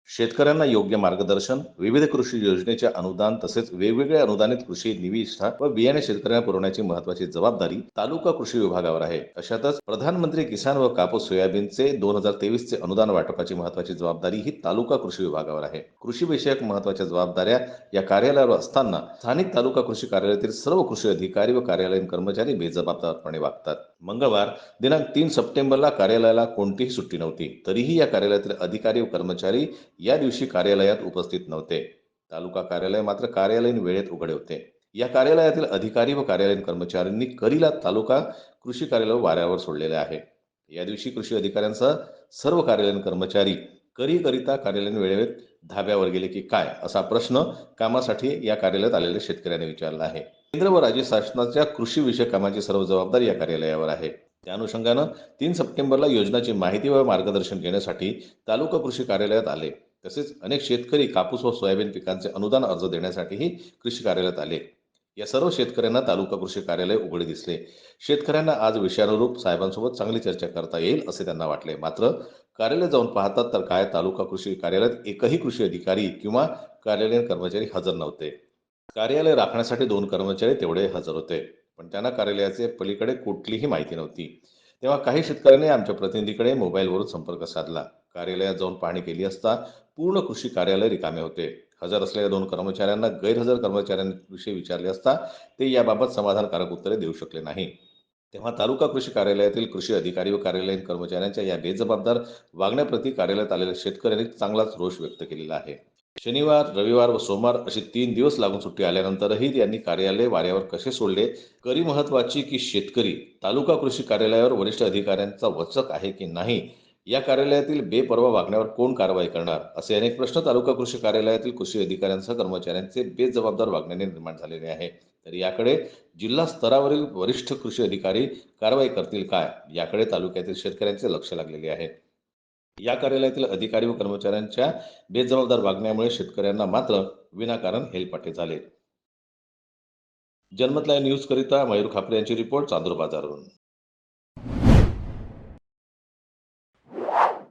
शेतकऱ्यांना योग्य मार्गदर्शन, विविध कृषी योजनेचे अनुदान तसेच वेगवेगळ्या अनुदानित कृषी निविष्ठा व बियाणे शेतकऱ्यांना पुरवण्याची महत्वाची जबाबदारी तालुका कृषी विभागावर आहे. अशातच प्रधानमंत्री किसान व कापूस सोयाबीनचे 2023 चे अनुदान वाटपाची महत्वाची जबाबदारी ही तालुका कृषी विभागावर आहे. कृषी विषयक महत्वाच्या जबाबदाऱ्या या कार्यालयावर असताना स्थानिक तालुका कृषी कार्यालयातील सर्व कृषी अधिकारी व कार्यालयीन कर्मचारी बेजबाबदारपणे वागतात. मंगळवार दिनांक 3 सप्टेंबरला कार्यालयाला कोणतीही सुट्टी नव्हती. तरीही या कार्यालयातील अधिकारी व कर्मचारी या दिवशी कार्यालयात उपस्थित नव्हते. तालुका कार्यालय मात्र कार्यालयीन वेळेत उघडे होते. या कार्यालयातील अधिकारी व कार्यालयीन कर्मचाऱ्यांनी करीला तालुका कृषी कार्यालय वाऱ्यावर सोडलेले आहे. या दिवशी कृषी अधिकाऱ्यांसह सर्व कार्यालयीन कर्मचारी करीकरिता कार्यालयीन वेळेत धाब्यावर गेले की काय, असा प्रश्न कामासाठी या कार्यालयात आलेल्या शेतकऱ्यांनी विचारला आहे. केंद्र व राज्य शासनाच्या कृषी विषयक कामाची सर्व जबाबदारी या कार्यालयावर आहे. त्या अनुषंगानं 3 सप्टेंबरला योजनाची माहिती व मार्गदर्शन घेण्यासाठी तालुका कृषी कार्यालयात आले. तसेच अनेक शेतकरी कापूस व सोयाबीन पिकांचे अनुदान अर्ज देण्यासाठीही कृषी कार्यालयात आले. या सर्व शेतकऱ्यांना तालुका कृषी कार्यालय उघडे दिसले. शेतकऱ्यांना आज विषयानुरूप साहेबांसोबत चांगली चर्चा करता येईल असे त्यांना वाटले. मात्र कार्यालय जाऊन पाहतात तर काय, तालुका कृषी कार्यालयात एकही कृषी अधिकारी किंवा कार्यालयीन कर्मचारी हजर नव्हते. कार्यालय राखण्यासाठी 2 कर्मचारी तेवढे हजर होते. पण त्यांना कार्यालयाचे पलीकडे कुठलीही माहिती नव्हती. तेव्हा काही शेतकऱ्यांनी आमच्या प्रतिनिधीकडे मोबाईलवरून संपर्क साधला. कार्यालयात जाऊन पाहणी केली असता पूर्ण कृषी कार्यालय रिकामे होते. हजर असलेल्या 2 कर्मचाऱ्यांना गैरहजर कर्मचाऱ्यांविषयी विचारले असता ते याबाबत समाधानकारक उत्तरे देऊ शकले नाही. तेव्हा तालुका कृषी कार्यालयातील कृषी अधिकारी व कार्यालयीन कर्मचाऱ्यांच्या या बेजबाबदार वागण्याप्रती कार्यालयात आलेल्या शेतकऱ्यांनी चांगलाच रोष व्यक्त केलेला आहे. शनिवार, रविवार व सोमवार अशी 3 दिवस लागून सुट्टी आल्यानंतरही त्यांनी कार्यालय वाऱ्यावर कसे सोडले? करी महत्वाची की शेतकरी? तालुका कृषी कार्यालयावर वरिष्ठ अधिकाऱ्यांचा वचक आहे की नाही? या कार्यालयातील बेपर्वा वागण्यावर कोण कारवाई करणार? असे अनेक प्रश्न तालुका कृषी कार्यालयातील कृषी अधिकाऱ्यांसह कर्मचाऱ्यांचे बेजबाबदार वागण्याने निर्माण झालेले आहे. तर याकडे जिल्हा स्तरावरील वरिष्ठ कृषी अधिकारी कारवाई करतील काय? याकडे तालुक्यातील शेतकऱ्यांचे लक्ष लागलेले आहे. या कार्यालयातील अधिकारी व कर्मचाऱ्यांच्या बेजबाबदार वागण्यामुळे शेतकऱ्यांना मात्र विनाकारण हेलपाटे झाले. जनमत लाईव्ह न्यूज करिता मयूर खापरे यांची रिपोर्ट, चांदूर बाजारवरून.